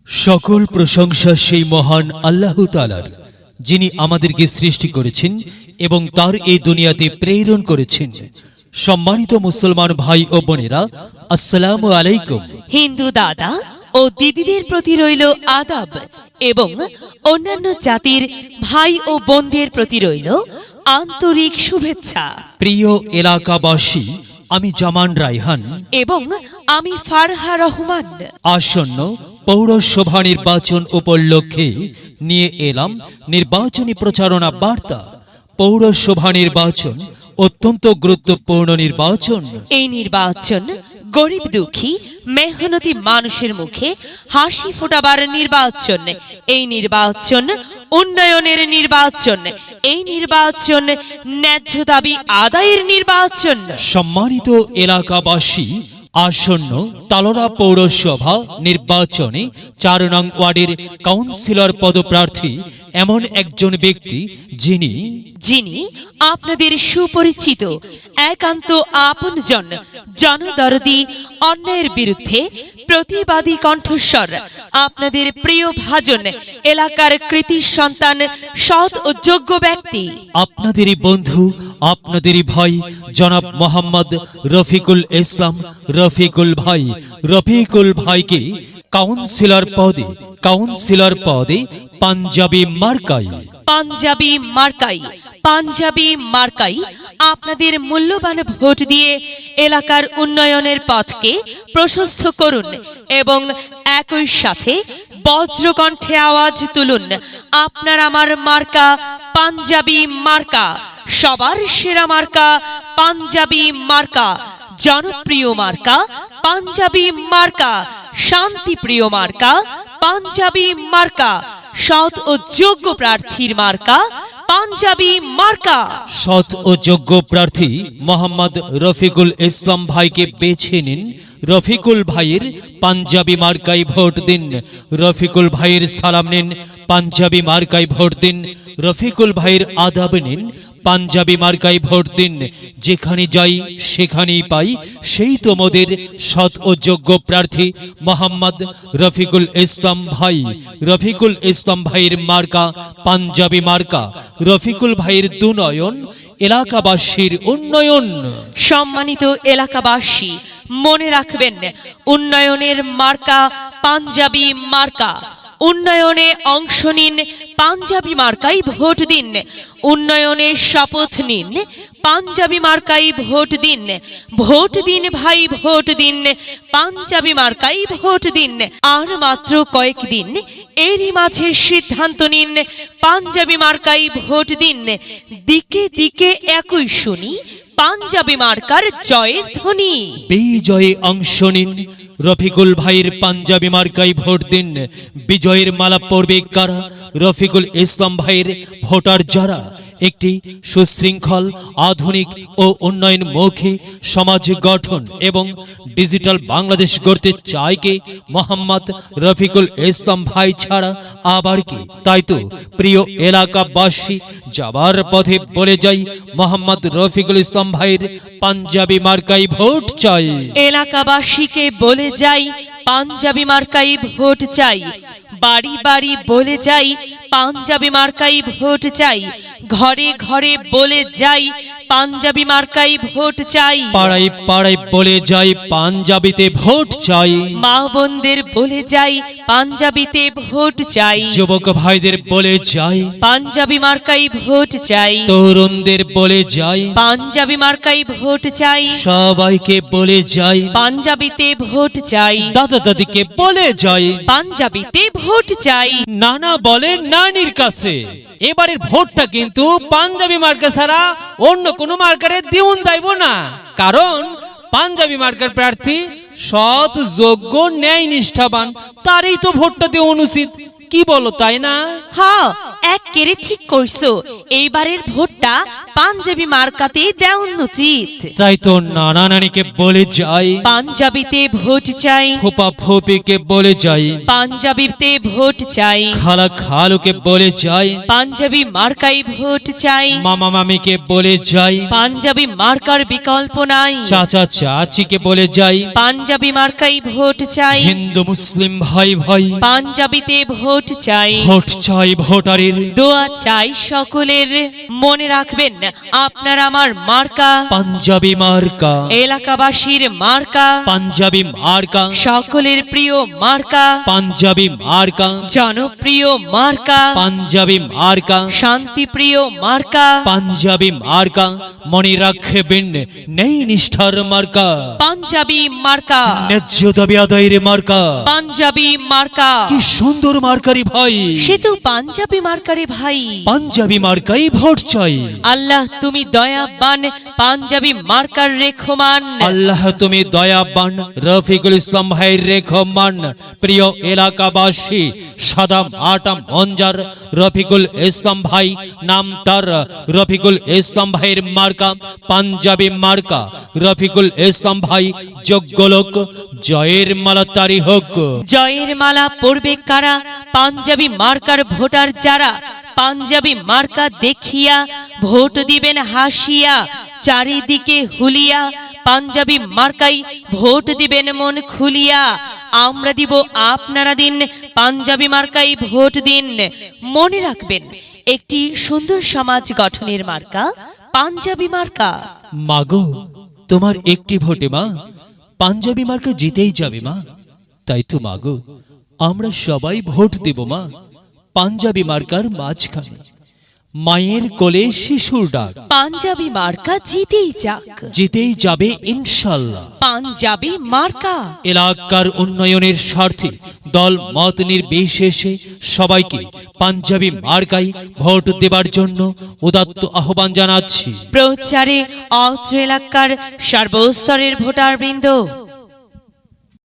সকল প্রশংসা সেই মহান আল্লাহ তাআলার, যিনি আমাদেরকে সৃষ্টি করেছেন এবং তার এই দুনিয়াতে প্রেরণ করেছেন। সম্মানিত মুসলমান ভাই ও বোনেরা, আসসালামু আলাইকুম। হিন্দু দাদা ও দিদিদের প্রতি রইল আদাব এবং অন্যান্য জাতির ভাই ও বোনদের প্রতি রইল আন্তরিক শুভেচ্ছা। প্রিয় এলাকাবাসী, আমি জামান রায়হান এবং আমি ফারহা রহমান। আসন্ন পৌরসভা নির্বাচন উপলক্ষে নিয়ে এলাম নির্বাচনী প্রচারণা বার্তা। পৌরসভা নির্বাচন অত্যন্ত গুরুত্বপূর্ণ নির্বাচন। এই নির্বাচন গরিব দুঃখী মেহনতি মানুষের মুখে হাসি ফোটাবার নির্বাচন। এই নির্বাচন উন্নয়নের নির্বাচন। এই নির্বাচন ন্যায্য দাবি আদায়ের নির্বাচন। সম্মানিত এলাকাবাসী, আসন্ন তালোড়া পৌরসভা নির্বাচনে ৪ নং ওয়ার্ডের কাউন্সিলর পদপ্রার্থী এমন একজন ব্যক্তি যিনি আপনাদের সুপরিচিত একান্ত আপনজন, জনদরদি, অন্যায়ের বিরুদ্ধে প্রতিবাদী কণ্ঠস্বর, আপনাদের প্রিয় ভাজন, এলাকার কৃতি সন্তান, সৎ ও যোগ্য ব্যক্তি, আপনাদেরই বন্ধু, আপনাদেরই ভাই জনাব মোহাম্মদ রফিকুল ইসলাম রফিকুল ভাইকে কাউন্সিলর পদে পাঞ্জাবি মার্কাই আপনাদের মূল্যবান ভোট দিয়ে এলাকার উন্নয়নের পথকে প্রশস্ত করুন এবং একই সাথে বজ্রকণ্ঠে আওয়াজ তুলুন, আপনার আমার মার্কা পাঞ্জাবি মার্কা, সবার সেরা মার্কা পাঞ্জাবি মার্কা, জনপ্রিয় মার্কা পাঞ্জাবি মার্কা, শান্তিপ্রিয় মার্কা পাঞ্জাবি মার্কা, সৎ ও যোগ্য প্রার্থীর মার্কা পাঞ্জাবি মার্কা। সৎ ও যোগ্য প্রার্থী মোহাম্মদ রফিকুল ইসলাম ভাইকে বেছে নিন। রফিকুল ভাইয়ের পাঞ্জাবি মার্কায় ভোট দিন। রফিকুল ভাইয়ের সালাম নিন, পাঞ্জাবি মার্কায় ভোট দিন। রফিকুল ভাইয়ের আদাব নিন, পাঞ্জাবি মার্কায় ভোট দিন। যেখানে যাই সেখানেই পাই সেই তোমাদের সৎ ও যোগ্য প্রার্থী মোহাম্মদ রফিকুল ইসলাম ভাই। রফিকুল ইসলাম ভাইয়ের মার্কা পাঞ্জাবি মার্কা। রফিকুল ভাইয়ের দুনয়ন, এলাকাবাসীর উন্নয়ন। সম্মানিত এলাকাবাসী, মনে রাখবেন, উন্নয়নের মার্কা পাঞ্জাবি মার্কা। উন্নয়নে অংশ নিন, পাঞ্জাবি মার্কাই ভোট দিন। উন্নয়নে শপথ নিন, পাঞ্জাবি মার্কাই ভোট দিন। ভোট দিন ভাই, ভোট দিন, পাঞ্জাবি মার্কাই ভোট দিন। আর মাত্র কয়েকদিন, এরই মাঝে সিদ্ধান্ত নিন, পাঞ্জাবি মার্কাই ভোট দিন। দিকে দিকে একই শুনি পাঞ্জাবি মার্কার জয়ের ধ্বনি। বিজয়ে অংশ নিন, রফিকুল ভাইয়ের পাঞ্জাবি মার্কায় ভোট দিন। বিজয়ের মালা পড়বে কারা? রফিকুল ইসলাম ভাইয়ের ভোটার যারা একটি সুশৃঙ্খল, আধুনিক ও উন্নয়নমুখী সমাজ গঠন এবং ডিজিটাল বাংলাদেশ গড়তে চায় কে? মোহাম্মদ রফিকুল ইসলাম ভাই ছাড়া আবার কি? তাই তো প্রিয় এলাকাবাসী, যাবার পথে বলে যাই, মোহাম্মদ রফিকুল ইসলাম ভাইয়ের পাঞ্জাবি মার্কায় ভোট চাই। এলাকাবাসীকে বলে যাই, পাঞ্জাবি মার্কাই ভোট চাই। বাড়ি বাড়ি বলে যাই, পাঞ্জাবি মার্কাই ভোট চাই। ঘরে ঘরে বলে যাই, পাঞ্জাবি মার্কাই ভোট চাই। পাড়ায় পাড়ায় বলে যাই, পাঞ্জাবিতে ভোট চাই। মা বোনদের বলে যাই, পাঞ্জাবিতে ভোট চাই। যুবক ভাইদের বলে যাই, পাঞ্জাবি মার্কাই ভোট চাই। তরুণদের বলে যাই, পাঞ্জাবি মার্কাই ভোট চাই। সবাইকে বলে যাই, পাঞ্জাবিতে ভোট চাই। দাদা দাদিকে বলে যাই, পাঞ্জাবিতে ভোট চাই। নানা বলে নানির কাছে, এবারের ভোটটা কিন্তু পাঞ্জাবি মার্কা ছাড়া অন্য কোনো মার্কারে দিউন যাইব না। কারণ পাঞ্জাবি মার্কার প্রার্থী সৎ, যোগ্য, ন্যায় নিষ্ঠাবান, তারই তো ভোটটা দেওয়া উচিত। কি বলো, তাই না? হ্যাঁ, এক একেরে ঠিক করছো, এইবারের ভোটটা পাঞ্জাবি মার্কাতে দেওয়া উচিত। তাই তো নানা নানিকে বলে যাই, পাঞ্জাবিতে ভোট চাই, ফুপা ফুপিকে বলে যাই, পাঞ্জাবিতে ভোট চাই, খালা খালুকে বলে যাই, পাঞ্জাবি মার্কাই ভোট চাই, মামা মামিকে বলে যাই, পাঞ্জাবি মার্কার বিকল্প নাই, চাচা চাচিকে বলে যাই, পাঞ্জাবি মার্কাই ভোট চাই, হিন্দু মুসলিম ভাই ভাই পাঞ্জাবিতে ভোট চাই, ভোট চাই ভোটারের, দোয়া চাই সকলের। মনে রাখবেন আপনার আমার মার্কা পাঞ্জাবি মার্কা, এলাকাবাসীর মার্কা, পাঞ্জাবি মার্কা, সকলের প্রিয় মার্কা, পাঞ্জাবি মার্কা, জনপ্রিয় মার্কা, পাঞ্জাবি মার্কা, শান্তিপ্রিয় মার্কা, পাঞ্জাবি মার্কা, মনে রাখবেন নেই নিষ্ঠার মার্কা, পাঞ্জাবি মার্কা, ন্যায্য দাবি আদায়ের মার্কা। পাঞ্জাবি মার্কা, কি সুন্দর মার্কারি ভাই, সে তো পাঞ্জাবি মার্কারে ভাই। পাঞ্জাবি মার্কাই ভোট চাই। আল্লাহ তুমি দয়াবান, পাঞ্জাবি মার্কার রেখমান। আল্লাহ তুমি দয়াবান, রফিকুল ইসলাম ভাইয়ের রেখমান। প্রিয় এলাকাবাসী, সাদাম আটাম মঞ্জার রফিকুল ইসলাম ভাই, নাম তার রফিকুল ইসলাম ভাইয়ের মার্কা পাঞ্জাবি মার্কা। রফিকুল ইসলাম ভাই যোগ্য লোক, জয়ের মালা তারি হোক। জয়ের মালা পড়বে কারা? পাঞ্জাবি মার্কার ভোটার যারা। পাঞ্জাবি মার্কা দেখিয়া ভোট দিবেন হাসিয়া, চারিদিকে হুলিয়া পাঞ্জাবি মার্কাই ভোট দিবেন মন খুলিয়া। আমরা দিব আপনারা দিন, পাঞ্জাবি মার্কাই ভোট দিন। মনে রাখবেন একটি সুন্দর সমাজ গঠনের মার্কা পাঞ্জাবি মার্কা। মাগো, তোমার একটি ভোটে মা পাঞ্জাবি মার্কা জিতেই যাবে মা। তাই তো মাগো, আমরা সবাই ভোট দেব মা পাঞ্জাবি মার্কার মাঝখানে। মায়ের কোলে শিশুর ডাক, পাঞ্জাবি মার্কা জিতেই যাক, জিতেই যাবে ইনশাল্লাহ। পাঞ্জাবি মার্কা। এলাকার উন্নয়নের স্বার্থে দল মত নির্বিশেষে সবাইকে পাঞ্জাবি মার্কাই ভোট দেবার জন্য উদাত্ত আহ্বান জানাচ্ছি। প্রচারে অত্র এলাকার সর্বস্তরের ভোটারবৃন্দ